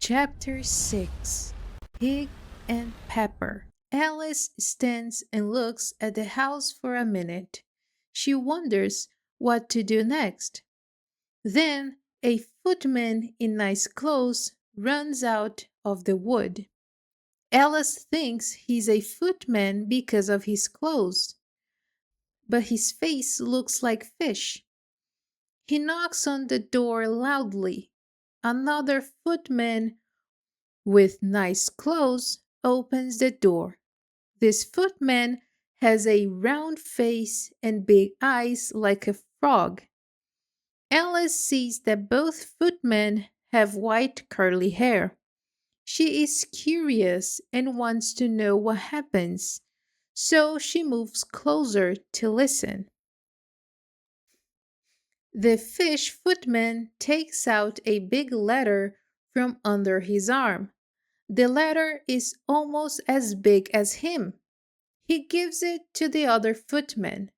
Chapter 6. Pig and Pepper. Alice stands and looks at the house for a minute. She wonders what to do next. Then a footman in nice clothes runs out of the wood. Alice thinks he's a footman because of his clothes, but his face looks like fish. He knocks on the door loudly. Another footman with nice clothes opens the door. This footman has a round face and big eyes like a frog. Alice sees that both footmen have white curly hair. She is curious and wants to know what happens, so she moves closer to listen. The fish footman takes out a big letter from under his arm. The letter is almost as big as him. He gives it to the other footman.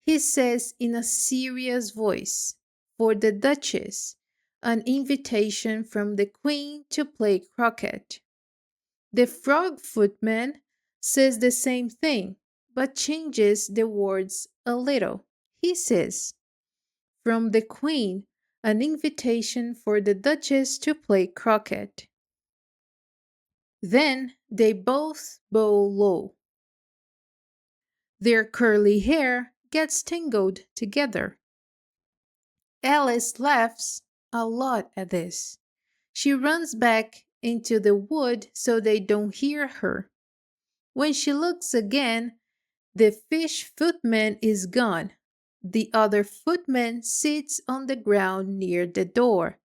He says in a serious voice, "For the Duchess, an invitation from the Queen to play croquet." The frog footman says the same thing, but changes the words a little. He says, "From the Queen, an invitation for the Duchess to play croquet." Then they both bow low. Their curly hair gets tangled together. Alice laughs a lot at this. She runs back into the wood so they don't hear her. When she looks again, the fish footman is gone. The other footman sits on the ground near the door.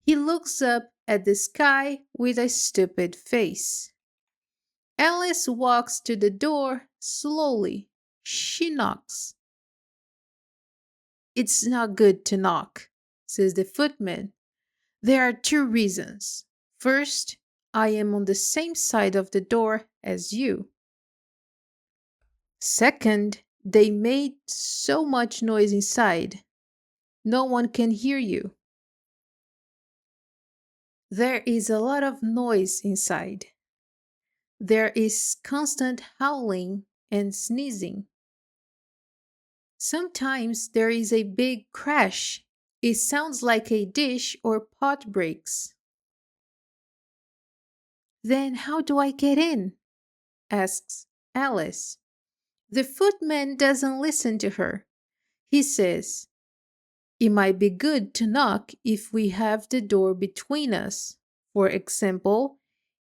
He looks up at the sky with a stupid face. Alice walks to the door slowly. She knocks. "It's not good to knock," says the footman. "There are two reasons. First, I am on the same side of the door as you. Second, they made so much noise inside. No one can hear you." There is a lot of noise inside. There is constant howling and sneezing. Sometimes there is a big crash. It sounds like a dish or pot breaks. "Then how do I get in?" asks Alice. The footman doesn't listen to her. He says, "It might be good to knock if we have the door between us. For example,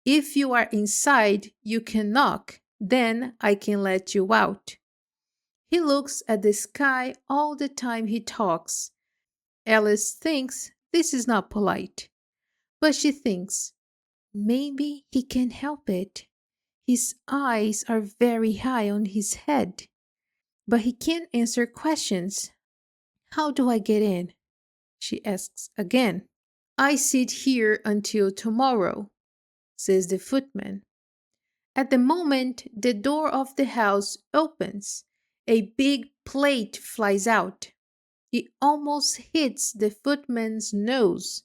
if you are inside, you can knock, then I can let you out." He looks at the sky all the time he talks. Alice thinks this is not polite, but she thinks, maybe he can help it. His eyes are very high on his head, but he can't answer questions. "How do I get in?" she asks again. "I sit here until tomorrow," says the footman. At the moment the door of the house opens, a big plate flies out. It almost hits the footman's nose.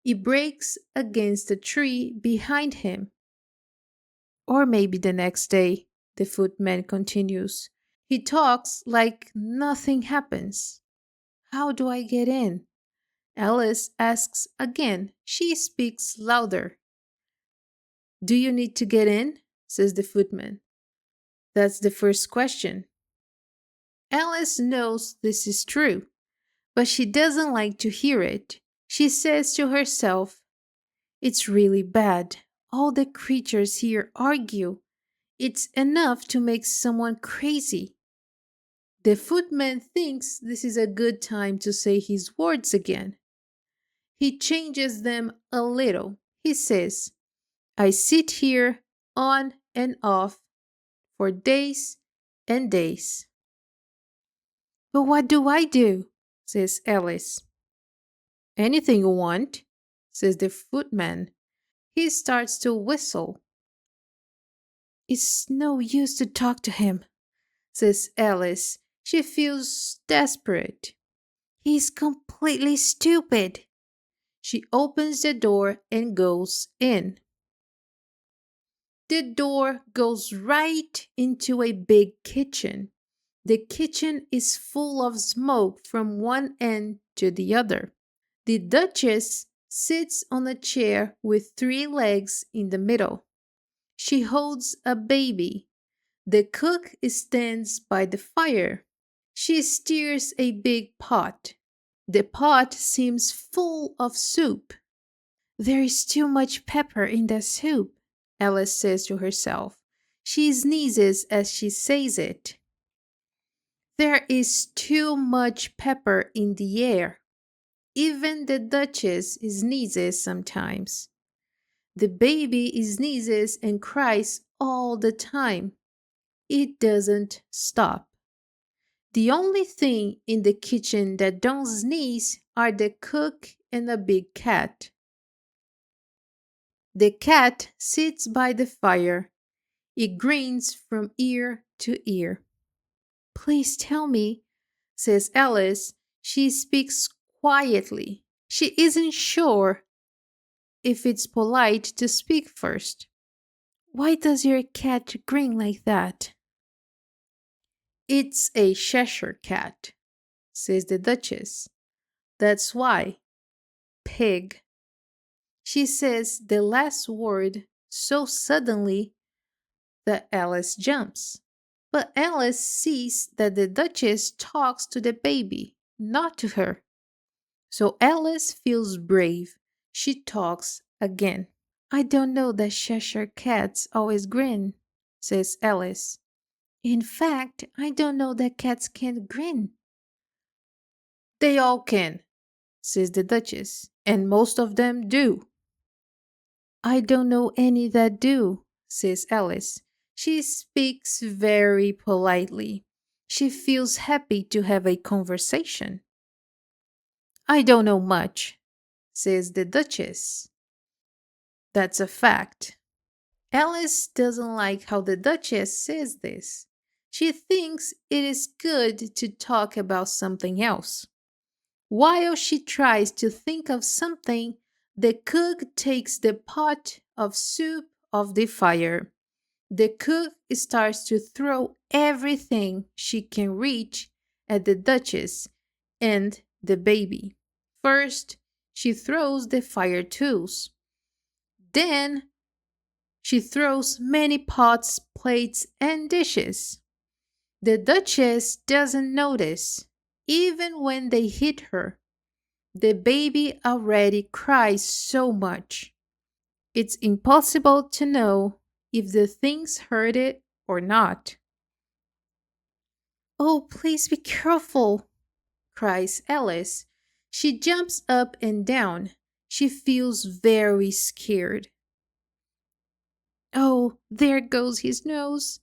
It breaks against a tree behind him. "Or maybe the next day," the footman continues. He talks like nothing happens. "How do I get in?" Alice asks again. She speaks louder. "Do you need to get in?" says the footman. "That's the first question." Alice knows this is true, but she doesn't like to hear it. She says to herself, "It's really bad. All the creatures here argue. It's enough to make someone crazy." The footman thinks this is a good time to say his words again. He changes them a little. He says, "I sit here on and off for days and days." "But what do I do?" says Alice. "Anything you want," says the footman. He starts to whistle. "It's no use to talk to him," says Alice. She feels desperate. "He's completely stupid." She opens the door and goes in. The door goes right into a big kitchen. The kitchen is full of smoke from one end to the other. The Duchess sits on a chair with three legs in the middle. She holds a baby. The cook stands by the fire. She stirs a big pot. The pot seems full of soup. There is too much pepper in the soup, Alice says to herself. She sneezes as she says it. There is too much pepper in the air. Even the Duchess sneezes sometimes. The baby sneezes and cries all the time. It doesn't stop. The only thing in the kitchen that don't sneeze are the cook and a big cat. The cat sits by the fire. It grins from ear to ear. Please tell me, says Alice. She speaks quietly. She isn't sure if it's polite to speak first. Why does your cat grin like that? It's a Cheshire cat, says the Duchess. That's why. Pig. She says the last word so suddenly that Alice jumps. But Alice sees that the Duchess talks to the baby, not to her. So Alice feels brave. She talks again. I don't know that Cheshire cats always grin, says Alice. In fact, I don't know that cats can grin. They all can, says the Duchess, and most of them do. I don't know any that do, says Alice. She speaks very politely. She feels happy to have a conversation. I don't know much, says the Duchess. That's a fact. Alice doesn't like how the Duchess says this. She thinks it is good to talk about something else. While she tries to think of something, the cook takes the pot of soup off the fire. The cook starts to throw everything she can reach at the Duchess and the baby. First, she throws the fire tools. Then, she throws many pots, plates, and dishes. The Duchess doesn't notice, even when they hit her. The baby already cries so much. It's impossible to know if the things hurt it or not. Oh, please be careful, cries Alice. She jumps up and down. She feels very scared. Oh, there goes his nose.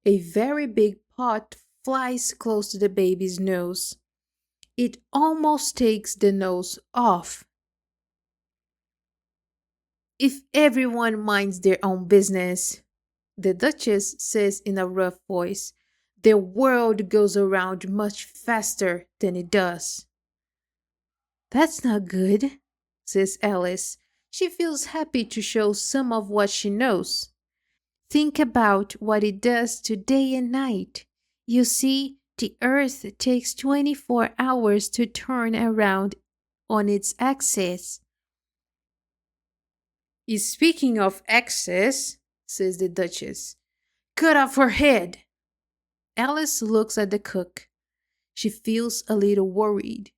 A very big pot flies close to the baby's nose. It almost takes the nose off. If everyone minds their own business, the Duchess says in a rough voice, the world goes around much faster than it does. That's not good, says Alice. She feels happy to show some of what she knows. Think about what it does to day and night. You see, the Earth takes 24 hours to turn around on its axis. Speaking of axis, says the Duchess, cut off her head. Alice looks at the cook. She feels a little worried.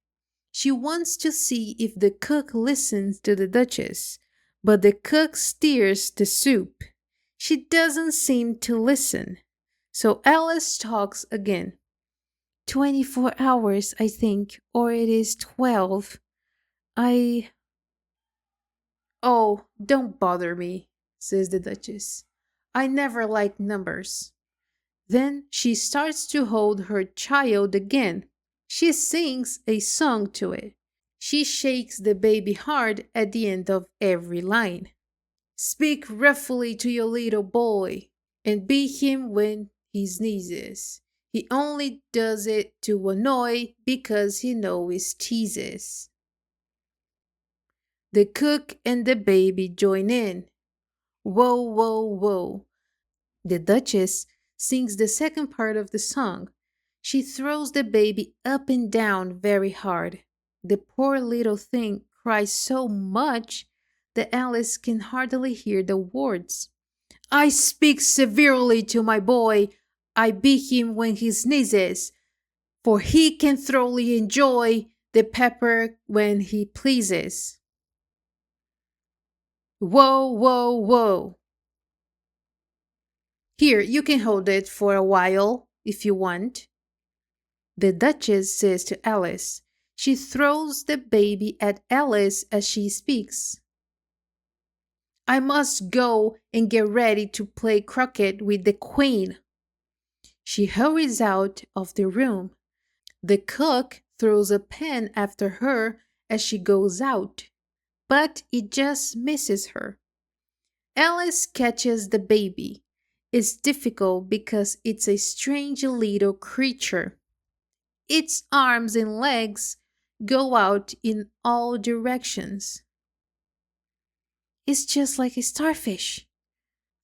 She wants to see if the cook listens to the Duchess, but the cook stirs the soup. She doesn't seem to listen. So Alice talks again. 24 hours, I think, or it is 12. Oh, don't bother me, says the Duchess. I never liked numbers. Then she starts to hold her child again. She sings a song to it. She shakes the baby hard at the end of every line. Speak roughly to your little boy and beat him when he sneezes. He only does it to annoy because he knows teases. The cook and the baby join in. Whoa, whoa, whoa. The Duchess sings the second part of the song. She throws the baby up and down very hard. The poor little thing cries so much that Alice can hardly hear the words. I speak severely to my boy. I beat him when he sneezes, for he can thoroughly enjoy the pepper when he pleases. Whoa, whoa, whoa. Here, you can hold it for a while if you want. The Duchess says to Alice. She throws the baby at Alice as she speaks. I must go and get ready to play croquet with the Queen. She hurries out of the room. The cook throws a pen after her as she goes out, but it just misses her. Alice catches the baby. It's difficult because it's a strange little creature. Its arms and legs go out in all directions. It's just like a starfish,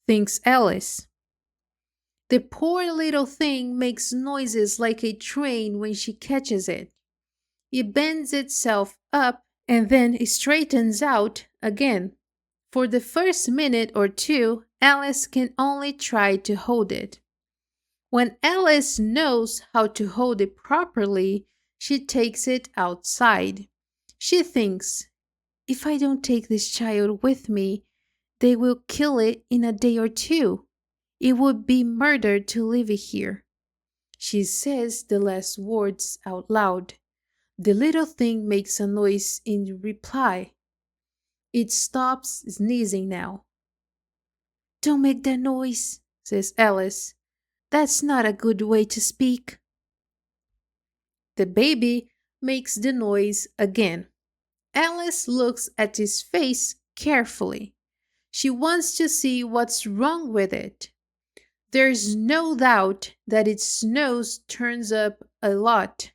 thinks Alice. The poor little thing makes noises like a train when she catches it. It bends itself up and then it straightens out again. For the first minute or two, Alice can only try to hold it. When Alice knows how to hold it properly, she takes it outside. She thinks, if I don't take this child with me, they will kill it in a day or two. It would be murder to leave it here. She says the last words out loud. The little thing makes a noise in reply. It stops sneezing now. Don't make that noise, says Alice. That's not a good way to speak. The baby makes the noise again. Alice looks at his face carefully. She wants to see what's wrong with it. There's no doubt that its nose turns up a lot.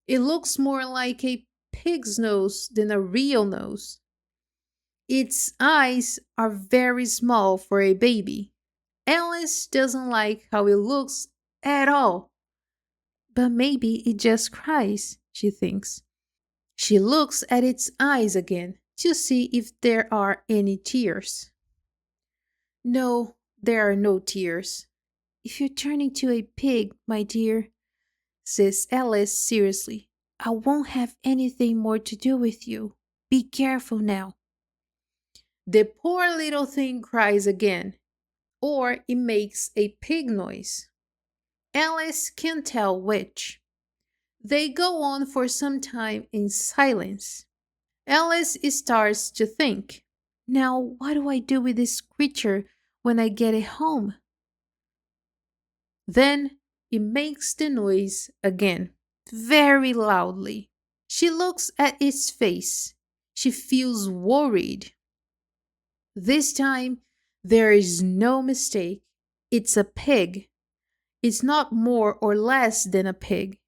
It looks more like a pig's nose than a real nose. Its eyes are very small for a baby. Alice doesn't like how it looks at all. But maybe it just cries, she thinks. She looks at its eyes again to see if there are any tears. No, there are no tears. If you turn into a pig, my dear, says Alice seriously, I won't have anything more to do with you. Be careful now. The poor little thing cries again, or it makes a pig noise. Alice can't tell which. They go on for some time in silence. Alice starts to think, now what do I do with this creature when I get it home? Then it makes the noise again, very loudly. She looks at its face. She feels worried. This time, there is no mistake. It's a pig. It's not more or less than a pig.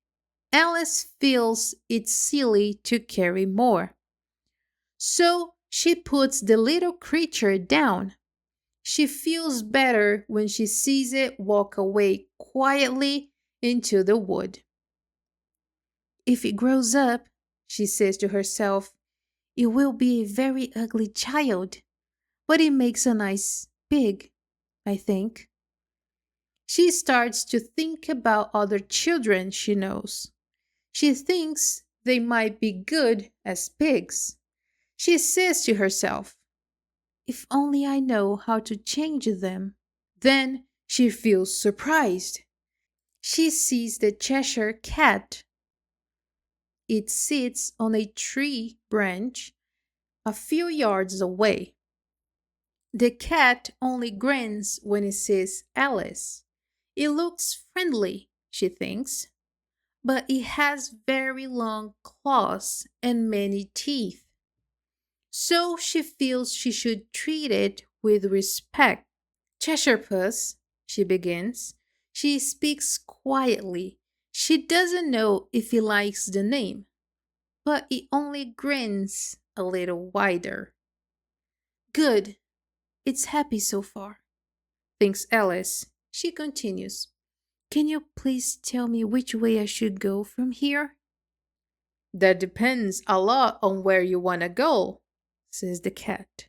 Alice feels it's silly to carry more. So she puts the little creature down. She feels better when she sees it walk away quietly into the wood. If it grows up, she says to herself, it will be a very ugly child, but it makes a nice pig, I think. She starts to think about other children she knows. She thinks they might be good as pigs. She says to herself, if only I know how to change them. Then she feels surprised. She sees the Cheshire cat. It sits on a tree branch a few yards away. The cat only grins when it sees Alice. It looks friendly, she thinks, but it has very long claws and many teeth. So she feels she should treat it with respect. Cheshire Puss, she begins. She speaks quietly. She doesn't know if he likes the name, but he only grins a little wider. Good. It's happy so far, thinks Alice. She continues. Can you please tell me which way I should go from here? That depends a lot on where you want to go, says the cat.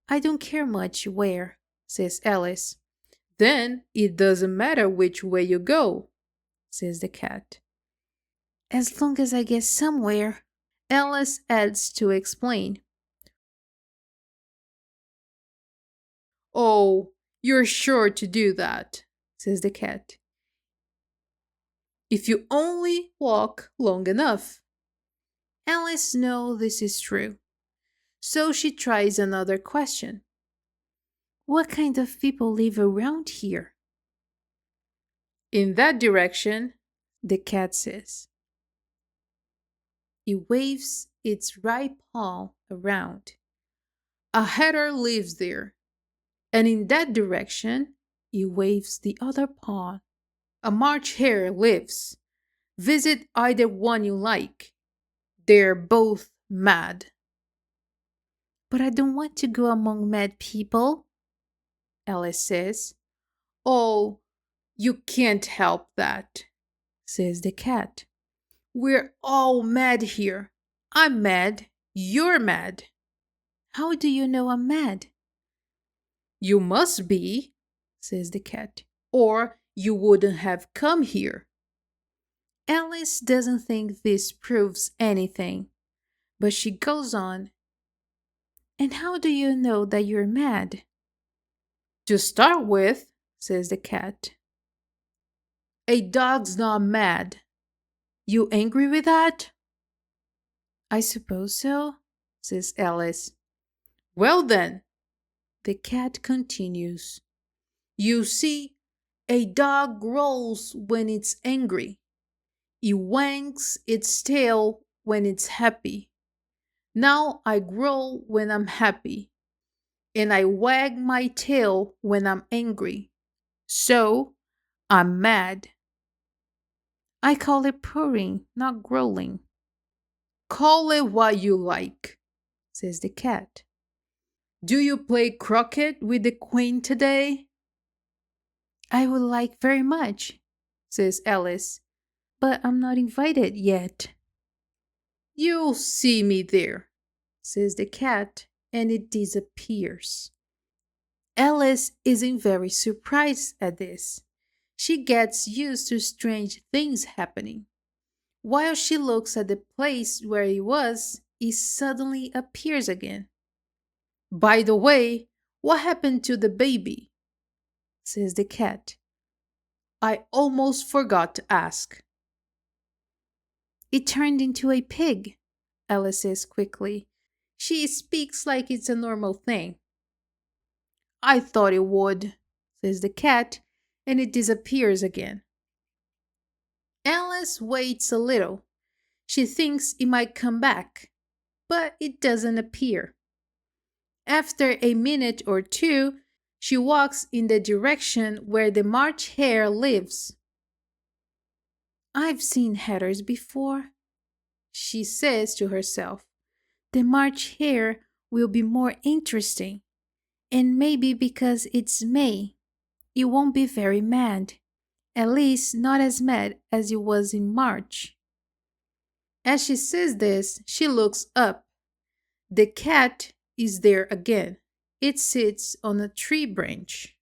I don't care much where, says Alice. Then it doesn't matter which way you go, says the cat. As long as I get somewhere, Alice adds to explain. Oh, you're sure to do that, says the cat. If you only walk long enough. Alice knows this is true, so she tries another question. What kind of people live around here? In that direction, the cat says. It waves its right paw around. A hatter lives there, and in that direction, it waves the other paw. A March hare lives. Visit either one you like. They're both mad. But I don't want to go among mad people, Alice says. Oh, you can't help that, says the cat. We're all mad here. I'm mad. You're mad. How do you know I'm mad? You must be, says the cat, or you wouldn't have come here. Alice doesn't think this proves anything, but she goes on. And how do you know that you're mad? To start with, says the cat, a dog's not mad. You angry with that? I suppose so, says Alice. Well then, the cat continues. You see, a dog growls when it's angry. It wags its tail when it's happy. Now I growl when I'm happy, and I wag my tail when I'm angry. So, I'm mad. I call it purring, not growling. Call it what you like, says the cat. Do you play croquet with the queen today? I would like very much, says Alice, but I'm not invited yet. You'll see me there, says the cat, and it disappears. Alice isn't very surprised at this. She gets used to strange things happening. While she looks at the place where it was, it suddenly appears again. By the way, what happened to the baby? Says the cat. I almost forgot to ask. It turned into a pig, Alice says quickly. She speaks like it's a normal thing. I thought it would, says the cat, and it disappears again. Alice waits a little. She thinks it might come back, but it doesn't appear. After a minute or two, she walks in the direction where the March hare lives. I've seen hatters before, she says to herself. The March hare will be more interesting, and maybe because it's May, it won't be very mad, at least not as mad as it was in March. As she says this, she looks up. The cat is there again. It sits on a tree branch.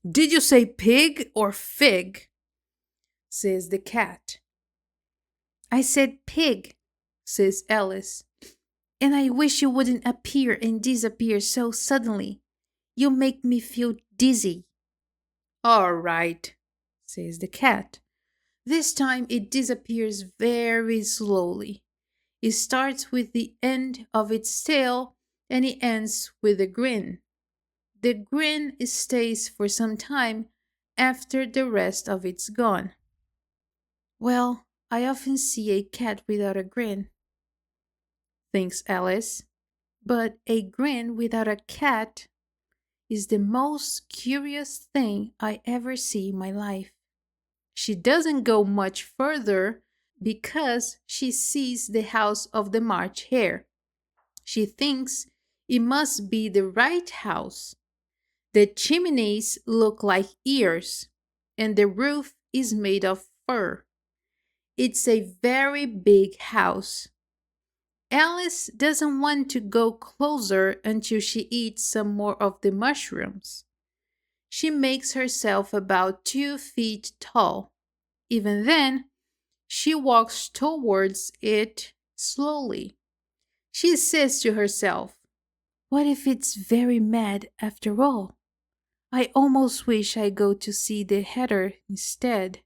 Did you say pig or fig? Says the cat. I said pig, says Alice. And I wish you wouldn't appear and disappear so suddenly. You make me feel dizzy. All right, says the cat. This time it disappears very slowly. It starts with the end of its tail and it ends with a grin. The grin stays for some time after the rest of it's gone. Well, I often see a cat without a grin, thinks Alice, but a grin without a cat is the most curious thing I ever see in my life. She doesn't go much further because she sees the house of the March hare. She thinks it must be the right house. The chimneys look like ears, and the roof is made of fur. It's a very big house. Alice doesn't want to go closer until she eats some more of the mushrooms. She makes herself about 2 feet tall. Even then, she walks towards it slowly. She says to herself, "What if it's very mad after all? I almost wish I go to see the hatter instead."